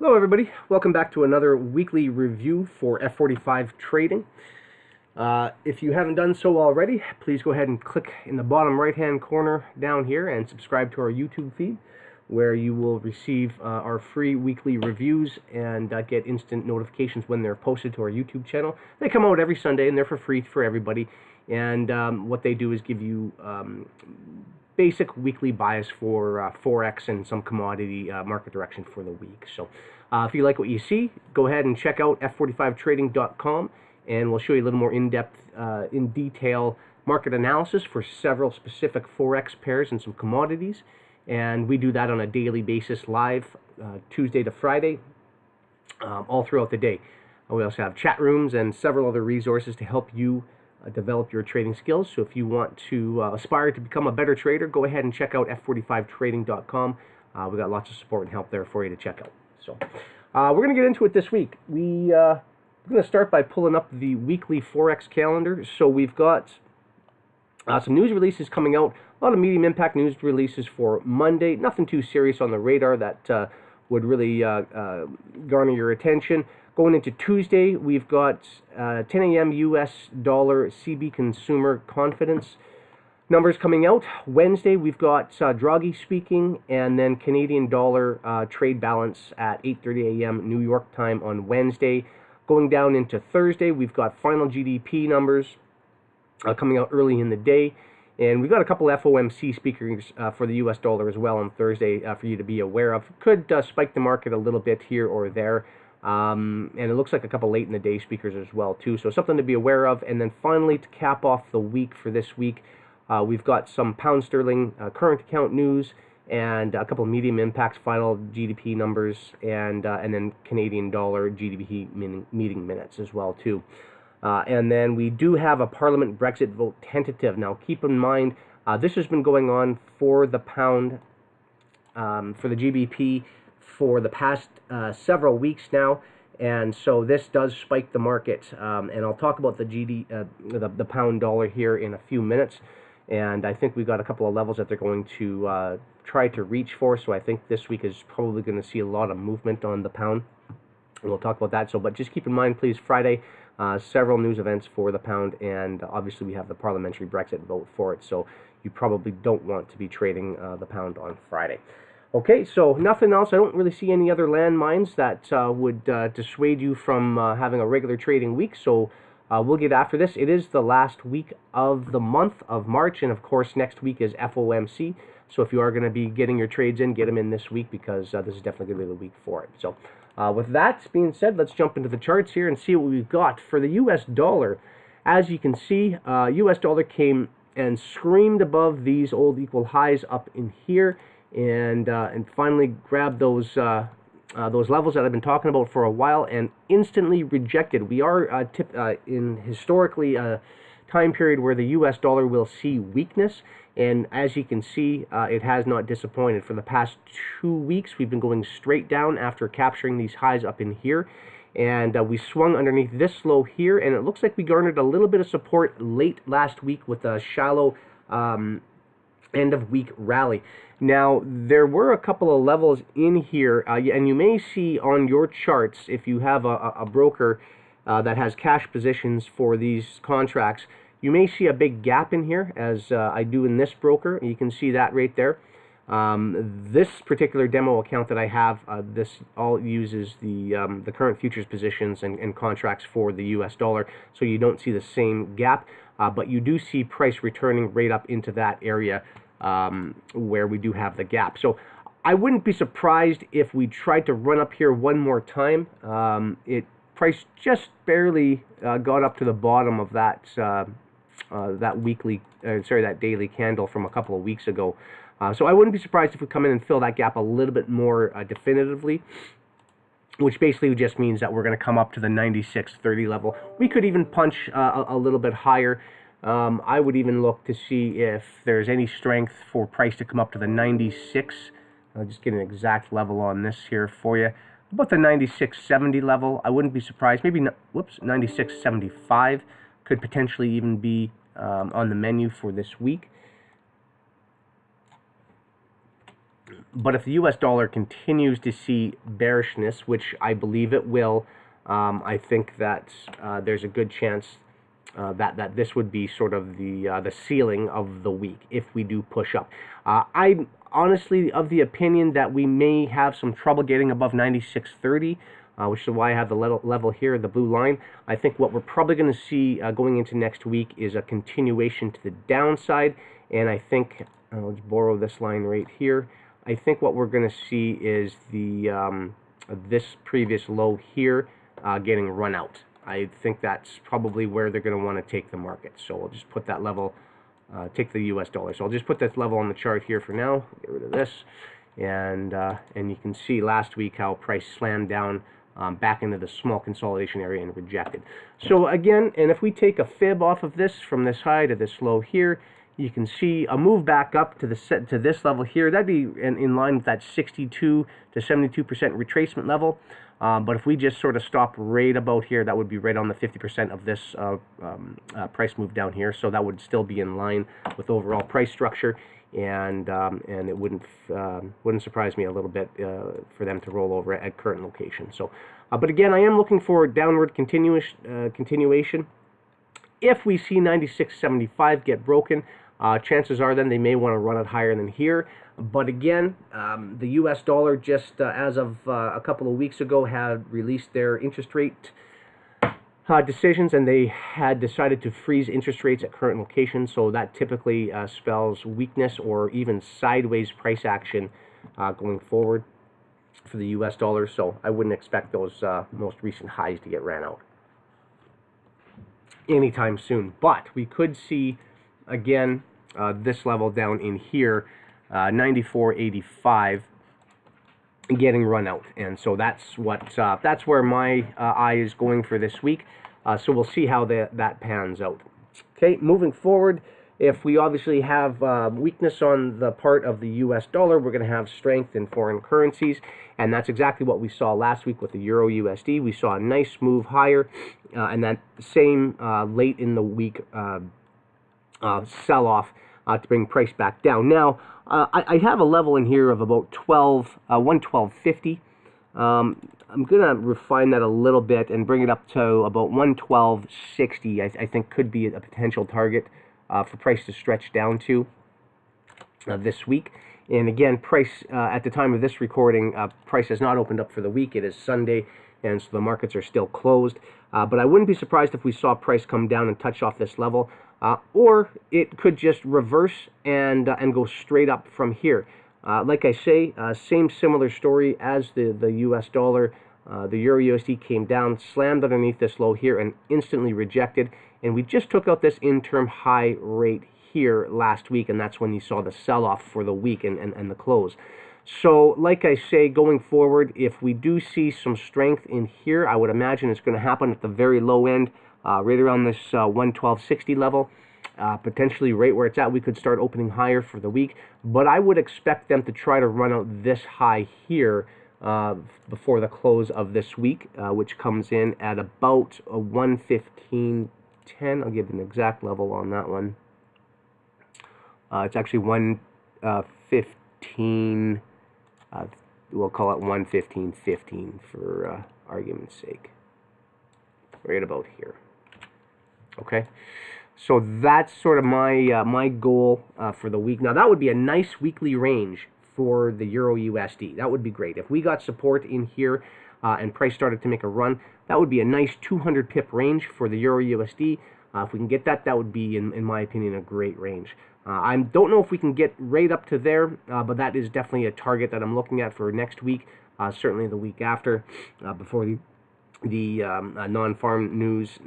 Hello everybody, welcome back to another weekly review for F45 trading. If you haven't done so already, please go ahead and click in the bottom right hand corner down here and subscribe to our YouTube feed, where you will receive our free weekly reviews and get instant notifications when they're posted to our YouTube channel. They come out every Sunday and they're for free for everybody, and what they do is give you basic weekly bias for Forex and some commodity market direction for the week. So if you like what you see, go ahead and check out f45trading.com, and we'll show you a little more in-depth, in detail market analysis for several specific Forex pairs and some commodities. And we do that on a daily basis live, Tuesday to Friday, all throughout the day. We also have chat rooms and several other resources to help you develop your trading skills. So if you want to aspire to become a better trader, go ahead and check out f45trading.com. We've got lots of support and help there for you to check out. So we're going to get into it this week. We're going to start by pulling up the weekly Forex calendar. So we've got some news releases coming out, a lot of medium impact news releases for Monday. Nothing too serious on the radar that would really garner your attention. Going into Tuesday, we've got 10 a.m. U.S. dollar CB consumer confidence numbers coming out. Wednesday, we've got Draghi speaking, and then Canadian dollar trade balance at 8:30 a.m. New York time on Wednesday. Going down into Thursday, we've got final GDP numbers coming out early in the day. And we've got a couple FOMC speakers for the U.S. dollar as well on Thursday for you to be aware of. Could spike the market a little bit here or there. And it looks like a couple late in the day speakers as well too, so something to be aware of. And then finally, to cap off the week for this week, we've got some pound sterling current account news and a couple of medium impacts final GDP numbers, and then Canadian dollar GDP meeting minutes as well too. And then we do have a Parliament Brexit vote tentative. Now keep in mind, this has been going on for the pound, for the GBP, for the past several weeks now, and so this does spike the market. And I'll talk about the pound dollar here in a few minutes. And I think we've got a couple of levels that they're going to try to reach for. So I think this week is probably going to see a lot of movement on the pound. And we'll talk about that. So, but just keep in mind, please, Friday, several news events for the pound, and obviously we have the parliamentary Brexit vote for it. So you probably don't want to be trading the pound on Friday. Okay, so nothing else. I don't really see any other landmines that would dissuade you from having a regular trading week. So we'll get after this. It is the last week of the month of March, and of course next week is FOMC. So if you are going to be getting your trades in, get them in this week, because this is definitely going to be the week for it. So with that being said, let's jump into the charts here and see what we've got for the U.S. dollar. As you can see, U.S. dollar came and screamed above these old equal highs up in here, and finally grabbed those levels that I've been talking about for a while, and instantly rejected. We are in historically a time period where the U.S. dollar will see weakness, and as you can see, it has not disappointed. For the past 2 weeks, we've been going straight down after capturing these highs up in here, and we swung underneath this low here, and it looks like we garnered a little bit of support late last week with a shallow end of week rally. Now there were a couple of levels in here, and you may see on your charts, if you have a broker that has cash positions for these contracts, you may see a big gap in here, as I do in this broker. You can see that right there. This particular demo account that I have, this all uses the current futures positions and contracts for the US dollar, so you don't see the same gap, but you do see price returning right up into that area where we do have the gap. So I wouldn't be surprised if we tried to run up here one more time. Price just barely got up to the bottom of that that daily candle from a couple of weeks ago. So I wouldn't be surprised if we come in and fill that gap a little bit more definitively, which basically just means that we're going to come up to the 96.30 level. We could even punch a little bit higher. I would even look to see if there's any strength for price to come up to the 96. I'll just get an exact level on this here for you. About the 96.70 level. I wouldn't be surprised. Maybe, 96.75 could potentially even be on the menu for this week. But if the US dollar continues to see bearishness, which I believe it will, I think that there's a good chance that this would be sort of the ceiling of the week if we do push up. I'm honestly of the opinion that we may have some trouble getting above 96.30. Which is why I have the level here, the blue line. I think what we're probably going to see going into next week is a continuation to the downside, and I think, let's borrow this line right here. I think what we're going to see is the this previous low here getting run out. I think that's probably where they're going to want to take the market. So we'll just put that level, take the US dollar. So I'll just put this level on the chart here for now. Get rid of this, and you can see last week how price slammed down back into the small consolidation area and rejected. So again, and if we take a fib off of this from this high to this low here, you can see a move back up to this level here. That'd be in line with that 62 to 72% retracement level. But if we just sort of stop right about here, that would be right on the 50% of this price move down here. So that would still be in line with overall price structure, and it wouldn't surprise me a little bit for them to roll over at current location. So, but again, I am looking for downward continuation. If we see 96.75 get broken, chances are then they may want to run it higher than here. But again, the US dollar just as of a couple of weeks ago had released their interest rate decisions, and they had decided to freeze interest rates at current locations. So that typically spells weakness or even sideways price action going forward for the US dollar. So I wouldn't expect those most recent highs to get ran out anytime soon. But we could see again this level down in here, 94.85, getting run out, and so that's where my eye is going for this week. So we'll see how that pans out. Okay, moving forward, if we obviously have weakness on the part of the US dollar, we're going to have strength in foreign currencies, and that's exactly what we saw last week with the Euro USD. We saw a nice move higher, and that same late in the week sell-off to bring price back down. Now, I have a level in here of about 112.50. I'm going to refine that a little bit and bring it up to about 112.60. I think could be a potential target for price to stretch down to this week. And again, price at the time of this recording, price has not opened up for the week. It is Sunday, and so the markets are still closed. But I wouldn't be surprised if we saw price come down and touch off this level. Or it could just reverse and go straight up from here. Like I say, similar story as the US dollar. The Euro USD came down, slammed underneath this low here, and instantly rejected. And we just took out this interim high rate here last week, and that's when you saw the sell-off for the week and the close. So, like I say, going forward, if we do see some strength in here, I would imagine it's going to happen at the very low end, right around this 112.60 level. Potentially right where it's at, we could start opening higher for the week. But I would expect them to try to run out this high here before the close of this week, which comes in at about 115.10. I'll give an exact level on that one. It's actually 115. We'll call it 115.15 for argument's sake. Right about here. Okay, so that's sort of my my goal for the week. Now that would be a nice weekly range for the Euro USD. That would be great if we got support in here and price started to make a run. That would be a nice 200 pip range for the Euro USD. If we can get that, that would be, in my opinion, a great range. I don't know if we can get right up to there, but that is definitely a target that I'm looking at for next week, certainly the week after, before the non-farm news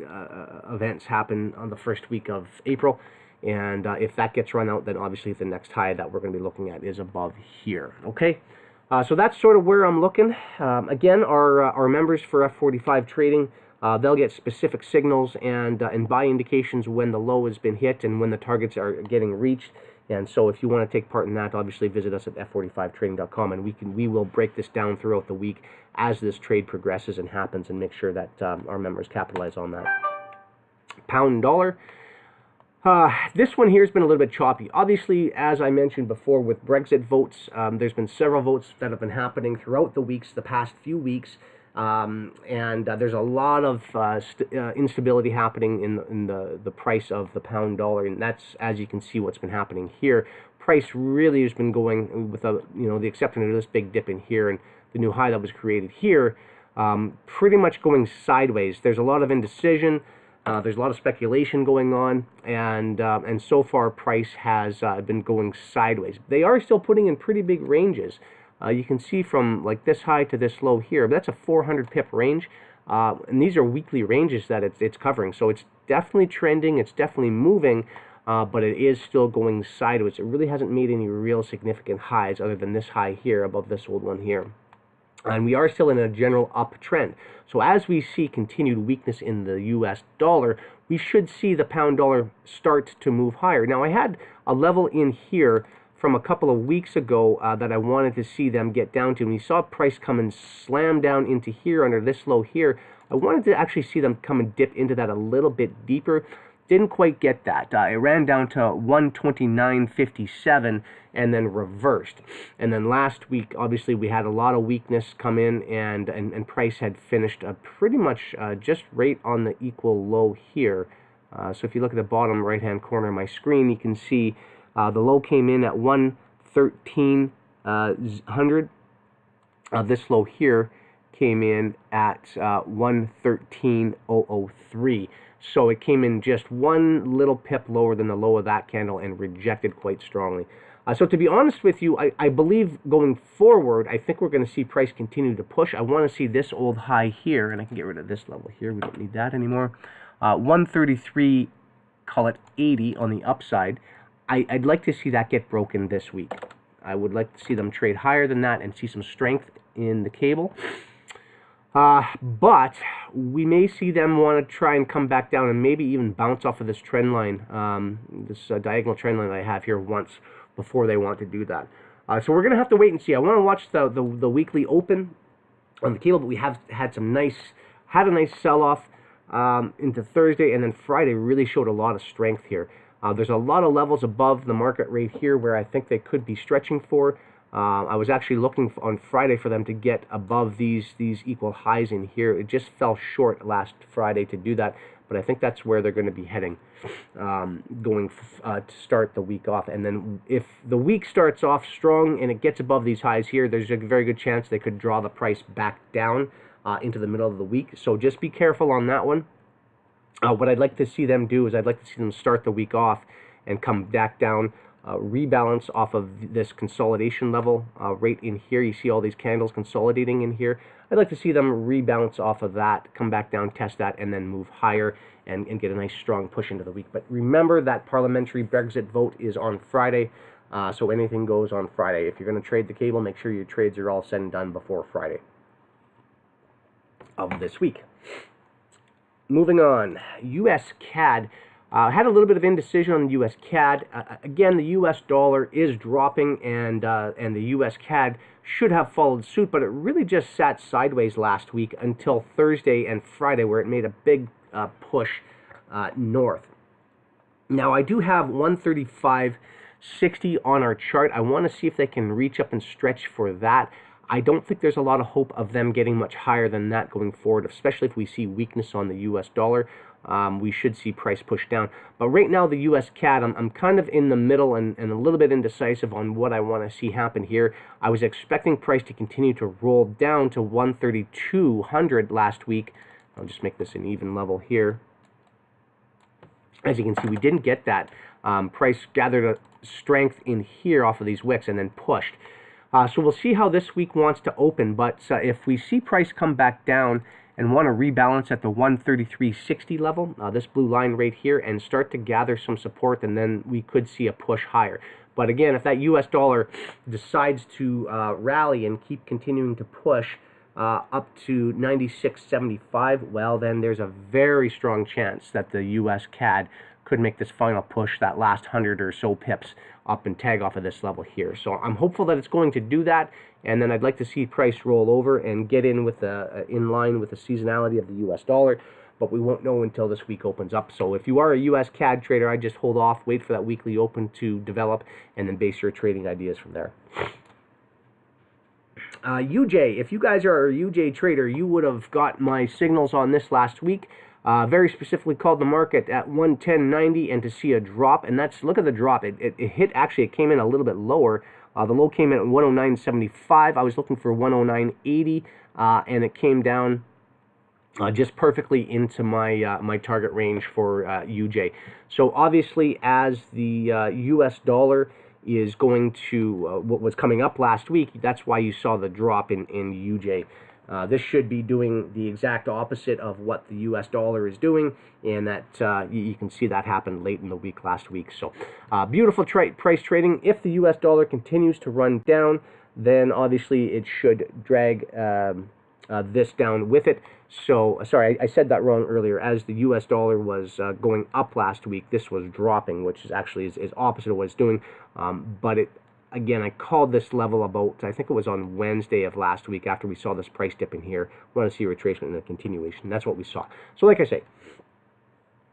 events happen on the first week of April. And if that gets run out, then obviously the next high that we're going to be looking at is above here. Okay, so that's sort of where I'm looking. Again, our members for F45 trading, they'll get specific signals and buy indications when the low has been hit and when the targets are getting reached. And so if you want to take part in that, obviously visit us at f45trading.com, and we will break this down throughout the week as this trade progresses and happens, and make sure that our members capitalize on that. Pound and dollar. This one here has been a little bit choppy. Obviously, as I mentioned before, with Brexit votes, there's been several votes that have been happening throughout the past few weeks, and there's a lot of instability happening in the price of the pound dollar, and that's, as you can see, what's been happening here. Price really has been going with the exception of this big dip in here and the new high that was created here, pretty much going sideways. There's a lot of indecision. There's a lot of speculation going on, and so far price has been going sideways. They are still putting in pretty big ranges. You can see from like this high to this low here. That's a 400 pip range, and these are weekly ranges that it's covering. So it's definitely trending. It's definitely moving, but it is still going sideways. It really hasn't made any real significant highs other than this high here above this old one here. And we are still in a general uptrend. So as we see continued weakness in the US dollar, we should see the pound dollar start to move higher. Now, I had a level in here from a couple of weeks ago that I wanted to see them get down to. When you saw price come and slam down into here under this low here, I wanted to actually see them come and dip into that a little bit deeper. Didn't quite get that. It ran down to 129.57 and then reversed. And then last week, obviously, we had a lot of weakness come in, and price had finished pretty much just right on the equal low here. So if you look at the bottom right-hand corner of my screen, you can see the low came in at 113.00. This low here came in at 113.003. So it came in just one little pip lower than the low of that candle and rejected quite strongly. So to be honest with you, I believe going forward, I think we're going to see price continue to push. I want to see this old high here, and I can get rid of this level here. We don't need that anymore. 133, call it 80 on the upside. I'd like to see that get broken this week. I would like to see them trade higher than that and see some strength in the cable. But we may see them want to try and come back down and maybe even bounce off of this trend line, this diagonal trend line that I have here once before they want to do that. So we're going to have to wait and see. I want to watch the weekly open on the cable, but we have had a nice sell-off into Thursday, and then Friday really showed a lot of strength here. There's a lot of levels above the market rate here where I think they could be stretching for. I was actually looking on Friday for them to get above these equal highs in here. It just fell short last Friday to do that, but I think that's where they're going to be heading, going to start the week off. And then if the week starts off strong and it gets above these highs here, there's a very good chance they could draw the price back down into the middle of the week. So just be careful on that one. What I'd like to see them do is I'd like to see them start the week off and come back down, rebalance off of this consolidation level right in here. You see all these candles consolidating in here. I'd like to see them rebalance off of that, come back down, test that, and then move higher and get a nice strong push into the week. But remember that parliamentary Brexit vote is on Friday, so anything goes on Friday. If you're going to trade the cable, make sure your trades are all said and done before Friday of this week. Moving on, U.S. CAD. Had a little bit of indecision on the U.S. CAD. Again, the U.S. dollar is dropping, and the U.S. CAD should have followed suit, but it really just sat sideways last week until Thursday and Friday, where it made a big push north. Now, I do have 135.60 on our chart. I want to see if they can reach up and stretch for that. I don't think there's a lot of hope of them getting much higher than that going forward, especially if we see weakness on the U.S. dollar. We should see price push down. But right now, the U.S. CAD, I'm kind of in the middle and a little bit indecisive on what I want to see happen here. I was expecting price to continue to roll down to 132.00 last week. I'll just make this an even level here. As you can see, we didn't get that. Price gathered a strength in here off of these wicks and then pushed. So we'll see how this week wants to open, but if we see price come back down and want to rebalance at the 133.60 level, this blue line right here, and start to gather some support, and then we could see a push higher. But again, if that U.S. dollar decides to rally and keep continuing to push up to 96.75, well, then there's a very strong chance that the U.S. CAD could make this final push, that last 100 or so pips up and tag off of this level here. So I'm hopeful that it's going to do that, and then I'd like to see price roll over and get in with in line with the seasonality of the U.S. dollar. but we won't know until this week opens up. So if you are a US CAD trader, I just hold off, wait for that weekly open to develop, and then base your trading ideas from there. UJ, if you guys are a UJ trader, you would have got my signals on this last week. Very specifically called the market at 110.90 and to see a drop, and that's, look at the drop. It hit, actually it came in a little bit lower. The low came in at 109.75. I was looking for 109.80, and it came down just perfectly into my my target range for UJ. So obviously, as the US dollar is going to what was coming up last week, that's why you saw the drop in UJ. This should be doing the exact opposite of what the US dollar is doing, and that you can see that happened late in the week last week. So beautiful price trading. If the US dollar continues to run down, then obviously it should drag this down with it. So, sorry, I said that wrong earlier. As the US dollar was going up last week, this was dropping, which is actually is opposite of what it's doing. But it, again, I called this level about, I think it was on Wednesday of last week after we saw this price dip in here. We want to see a retracement and a continuation. That's what we saw. So like I say,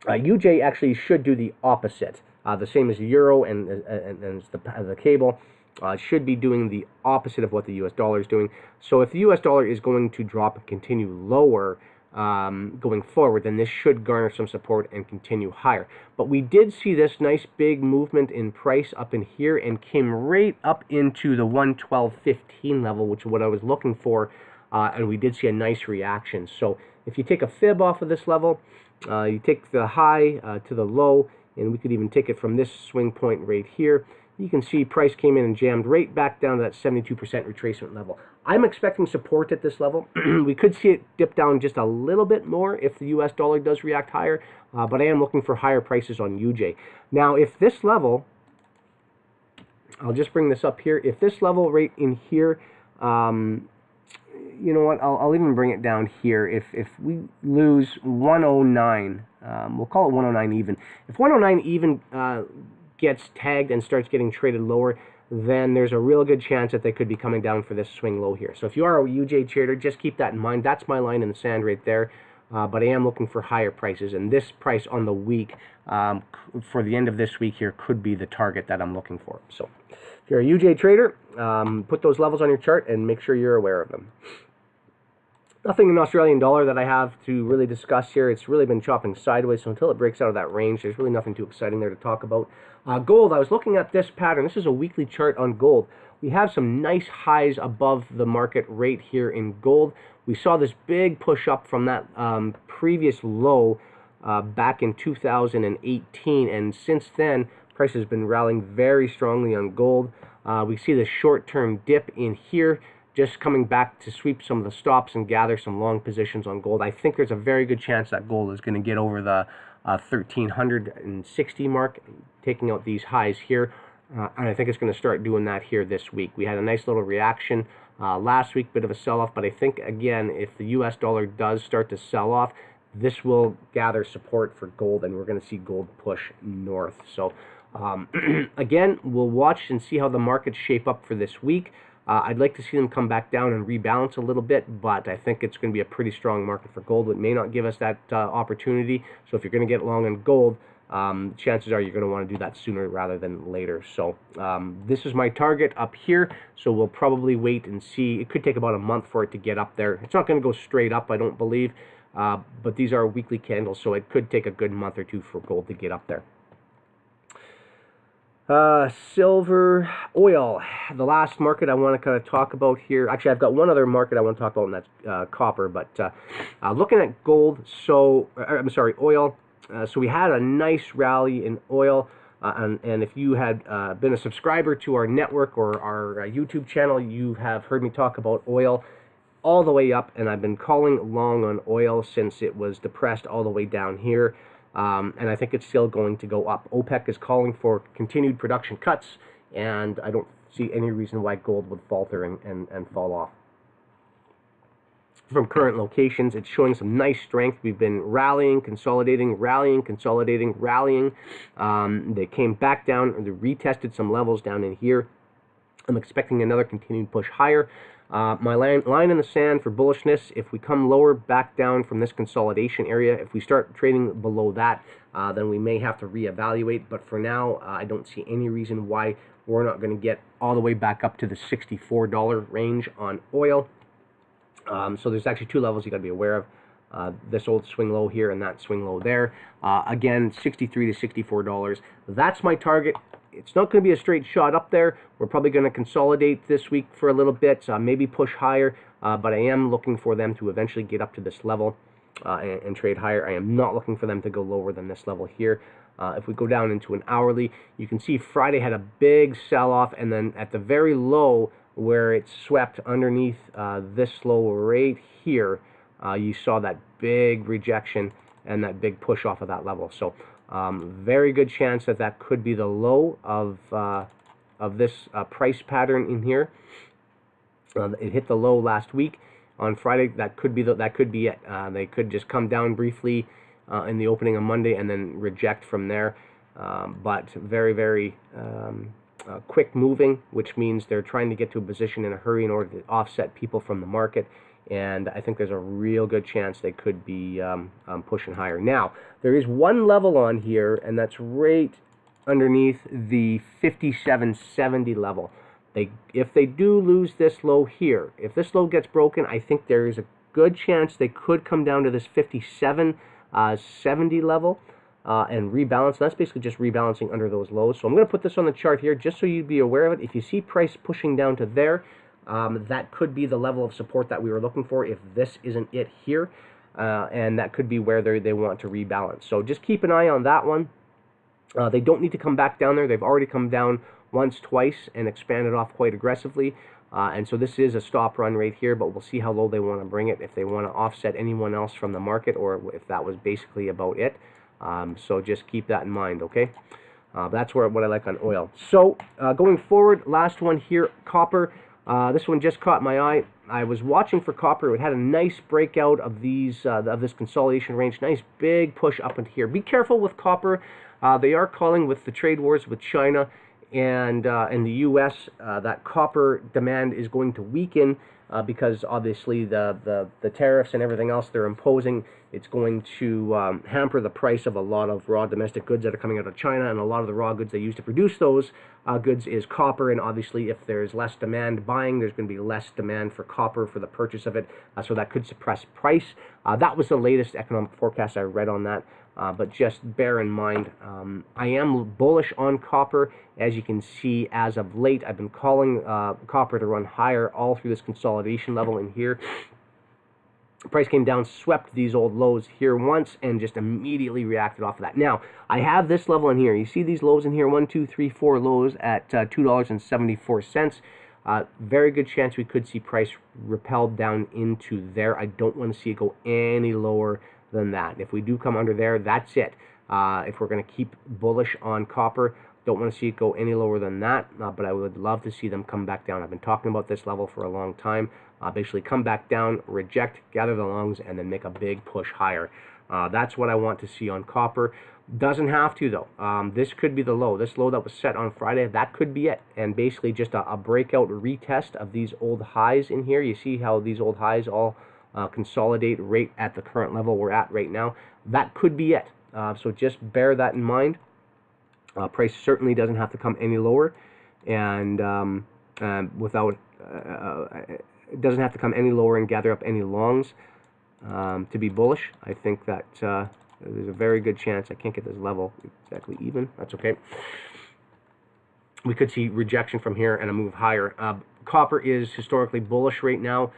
UJ actually should do the opposite. The same as the euro and the cable. Should be doing the opposite of what the US dollar is doing. So if the US dollar is going to drop and continue lower going forward, then this should garner some support and continue higher. But we did see this nice big movement in price up in here and came right up into the 112.15 level, which is what I was looking for, and we did see a nice reaction. So if you take a fib off of this level, you take the high to the low, and we could even take it from this swing point right here. You can see price came in and jammed right back down to that 72% retracement level. I'm expecting support at this level. We could see it dip down just a little bit more if the US dollar does react higher, but I am looking for higher prices on UJ. Now, if this level, I'll just bring this up here, if this level right in here, you know what, I'll even bring it down here. If we lose 109, we'll call it 109 even. If 109 even gets tagged and starts getting traded lower, then there's a real good chance that they could be coming down for this swing low here. So if you are a UJ trader, just keep that in mind. That's my line in the sand right there. But I am looking for higher prices, and this price on the week for the end of this week here could be the target that I'm looking for. So if you're a UJ trader, put those levels on your chart and make sure you're aware of them. Nothing in Australian dollar that I have to really discuss here. It's really been chopping sideways, so until it breaks out of that range, there's really nothing too exciting there to talk about. Gold, I was looking at this pattern. This is a weekly chart on gold. We have some nice highs above the market right here in gold. We saw this big push up from that previous low back in 2018, and since then, price has been rallying very strongly on gold. We see the short-term dip in here, just coming back to sweep some of the stops and gather some long positions on gold. I think there's a very good chance that gold is going to get over the 1360 mark, taking out these highs here, and I think it's going to start doing that here this week. We had a nice little reaction last week, bit of a sell-off, but I think, again, if the US dollar does start to sell off, this will gather support for gold, and we're going to see gold push north. So again, we'll watch and see how the markets shape up for this week. I'd like to see them come back down and rebalance a little bit, but I think it's going to be a pretty strong market for gold. It may not give us that opportunity, so if you're going to get long on gold, chances are you're going to want to do that sooner rather than later. So this is my target up here, so we'll probably wait and see. It could take about a month for it to get up there. It's not going to go straight up, I don't believe, but these are weekly candles, so it could take a good month or two for gold to get up there. Silver, oil, the last market I want to kind of talk about here. Actually, I've got one other market I want to talk about, and that's copper. But looking at gold, so I'm sorry, oil. So we had a nice rally in oil, and if you had been a subscriber to our network or our YouTube channel, you have heard me talk about oil all the way up, and I've been calling long on oil since it was depressed all the way down here. And I think it's still going to go up. OPEC is calling for continued production cuts, and I don't see any reason why gold would falter and fall off. From current locations, it's showing some nice strength. We've been rallying, consolidating, rallying, consolidating, rallying. They came back down, or they retested some levels down in here. I'm expecting another continued push higher. My line in the sand for bullishness, if we come lower back down from this consolidation area, if we start trading below that, then we may have to reevaluate. But for now, I don't see any reason why we're not going to get all the way back up to the $64 range on oil. So there's actually two levels you got to be aware of. This old swing low here and that swing low there. Again, $63 to $64. That's my target. It's not going to be a straight shot up there. We're probably going to consolidate this week for a little bit, maybe push higher, but I am looking for them to eventually get up to this level and trade higher. I am not looking for them to go lower than this level here. If we go down into an hourly, you can see Friday had a big sell-off, and then at the very low where it swept underneath this low right here, you saw that big rejection and that big push off of that level. So very good chance that that could be the low of this price pattern in here. It hit the low last week on Friday. That could be it. They could just come down briefly in the opening on Monday and then reject from there. But very, very quick moving, which means they're trying to get to a position in a hurry in order to offset people from the market. And I think there's a real good chance they could be pushing higher. Now, there is one level on here, and that's right underneath the 57.70 level. If they do lose this low here, if this low gets broken, I think there is a good chance they could come down to this 57.70 level and rebalance. That's basically just rebalancing under those lows. So I'm going to put this on the chart here just so you'd be aware of it. If you see price pushing down to there, that could be the level of support that we were looking for if this isn't it here. And that could be where they want to rebalance. So just keep an eye on that one. They don't need to come back down there. They've already come down once, twice, and expanded off quite aggressively. And so this is a stop run right here, but we'll see how low they want to bring it, if they want to offset anyone else from the market, or if that was basically about it. So just keep that in mind, okay? That's what I like on oil. So going forward, last one here, copper. This one just caught my eye. I was watching for copper. It had a nice breakout of these of this consolidation range. Nice big push up into here. Be careful with copper. They are calling with the trade wars with China and in the U.S. That copper demand is going to weaken because obviously the tariffs and everything else they're imposing. It's going to hamper the price of a lot of raw domestic goods that are coming out of China, and a lot of the raw goods they use to produce those goods is copper. And obviously, if there's less demand buying, there's going to be less demand for copper for the purchase of it, so that could suppress price. That was the latest economic forecast I read on that. But just bear in mind, I am bullish on copper. As you can see, as of late, I've been calling copper to run higher all through this consolidation level in here. Price came down, swept these old lows here once, and just immediately reacted off of that. Now, I have this level in here. You see these lows in here, 1, 2, 3, 4 lows at $2.74. Very good chance we could see price repelled down into there. I don't want to see it go any lower than that. If we do come under there, that's it. If we're going to keep bullish on copper, don't want to see it go any lower than that, but I would love to see them come back down. I've been talking about this level for a long time. Basically come back down, reject, gather the lungs, and then make a big push higher. That's what I want to see on copper. Doesn't have to, though. This could be the low. This low that was set on Friday, that could be it. And basically just a breakout retest of these old highs in here. You see how these old highs all consolidate right at the current level we're at right now. That could be it. So just bear that in mind. Price certainly doesn't have to come any lower, and it doesn't have to come any lower and gather up any longs to be bullish. I think that there's a very good chance. I can't get this level exactly even. That's okay. We could see rejection from here and a move higher. Copper is historically bullish right now,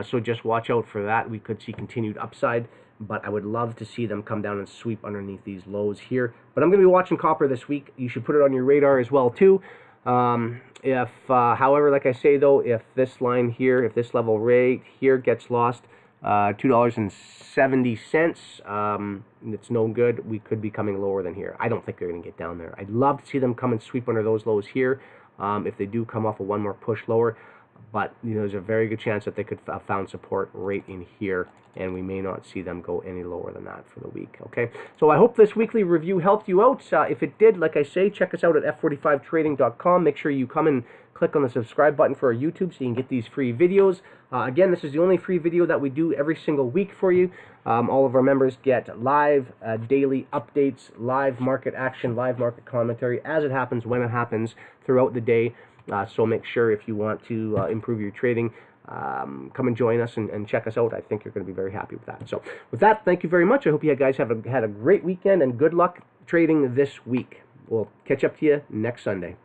so just watch out for that. We could see continued upside, but I would love to see them come down and sweep underneath these lows here. But I'm going to be watching copper this week. You should put it on your radar as well too. However, like I say though, if this line here, if this level right here gets lost, $2.70, it's no good. We could be coming lower than here. I don't think they're going to get down there. I'd love to see them come and sweep under those lows here. If they do come off of one more push lower, but there's a very good chance that they could have found support right in here, and we may not see them go any lower than that for the week. Okay, so I hope this weekly review helped you out. If it did, like I say, check us out at f45trading.com. Make sure you come and click on the subscribe button for our YouTube so you can get these free videos. Again, this is the only free video that we do every single week for you. All of our members get live daily updates, live market action, live market commentary as it happens, when it happens throughout the day. So make sure, if you want to improve your trading, come and join us and check us out. I think you're going to be very happy with that. So with that, thank you very much. I hope you guys had a great weekend, and good luck trading this week. We'll catch up to you next Sunday.